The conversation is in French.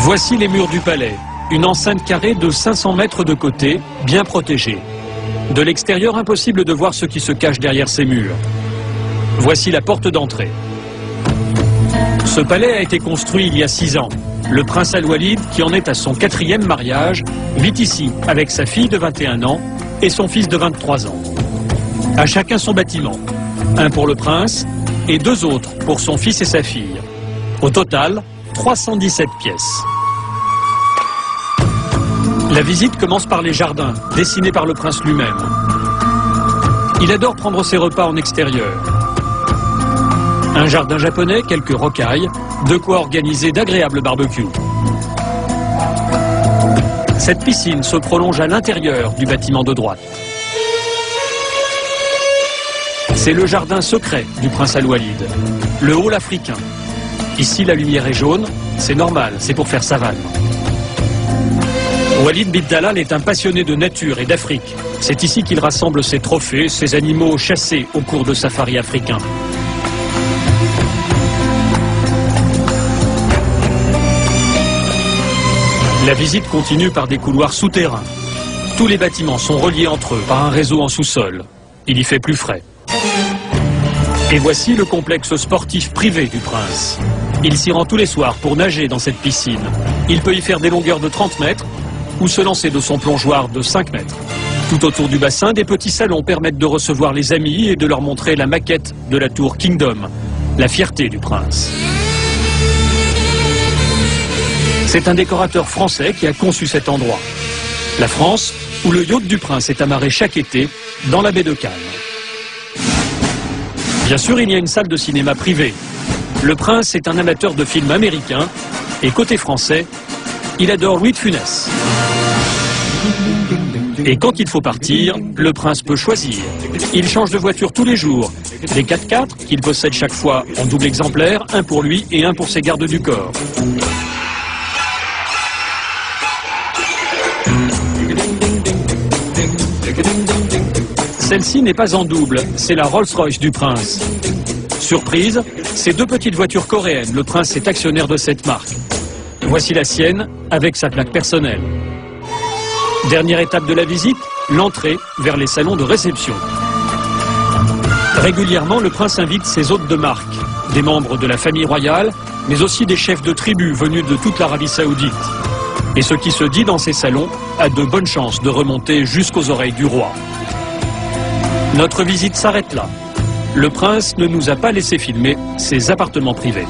Voici les murs du palais, une enceinte carrée de 500 mètres de côté, bien protégée. De l'extérieur, impossible de voir ce qui se cache derrière ces murs. Voici la porte d'entrée. Ce palais a été construit il y a 6 ans. Le prince Al-Walid, qui en est à son 4e mariage, vit ici avec sa fille de 21 ans et son fils de 23 ans. À chacun son bâtiment. Un pour le prince et 2 autres pour son fils et sa fille. Au total, 317 pièces. La visite commence par les jardins, dessinés par le prince lui-même. Il adore prendre ses repas en extérieur. Un jardin japonais, quelques rocailles, de quoi organiser d'agréables barbecues. Cette piscine se prolonge à l'intérieur du bâtiment de droite. C'est le jardin secret du prince Al-Walid, le hall africain. Ici, la lumière est jaune, c'est normal, c'est pour faire savane. Walid bin Talal est un passionné de nature et d'Afrique. C'est ici qu'il rassemble ses trophées, ses animaux chassés au cours de safaris africains. La visite continue par des couloirs souterrains. Tous les bâtiments sont reliés entre eux par un réseau en sous-sol. Il y fait plus frais. Et voici le complexe sportif privé du prince. Il s'y rend tous les soirs pour nager dans cette piscine. Il peut y faire des longueurs de 30 mètres ou se lancer de son plongeoir de 5 mètres. Tout autour du bassin, des petits salons permettent de recevoir les amis et de leur montrer la maquette de la tour Kingdom, la fierté du prince. C'est un décorateur français qui a conçu cet endroit. La France, où le yacht du prince est amarré chaque été dans la baie de Cannes. Bien sûr, il y a une salle de cinéma privée. Le prince est un amateur de films américains et côté français, il adore Louis de Funès. Et quand il faut partir, le prince peut choisir. Il change de voiture tous les jours. Des 4x4 qu'il possède chaque fois en double exemplaire, un pour lui et un pour ses gardes du corps. Celle-ci n'est pas en double, c'est la Rolls-Royce du prince. Surprise, ces 2 petites voitures coréennes, le prince est actionnaire de cette marque. Voici la sienne, avec sa plaque personnelle. Dernière étape de la visite, l'entrée vers les salons de réception. Régulièrement, le prince invite ses hôtes de marque, des membres de la famille royale, mais aussi des chefs de tribus venus de toute l'Arabie Saoudite. Et ce qui se dit dans ces salons a de bonnes chances de remonter jusqu'aux oreilles du roi. Notre visite s'arrête là. Le prince ne nous a pas laissé filmer ses appartements privés.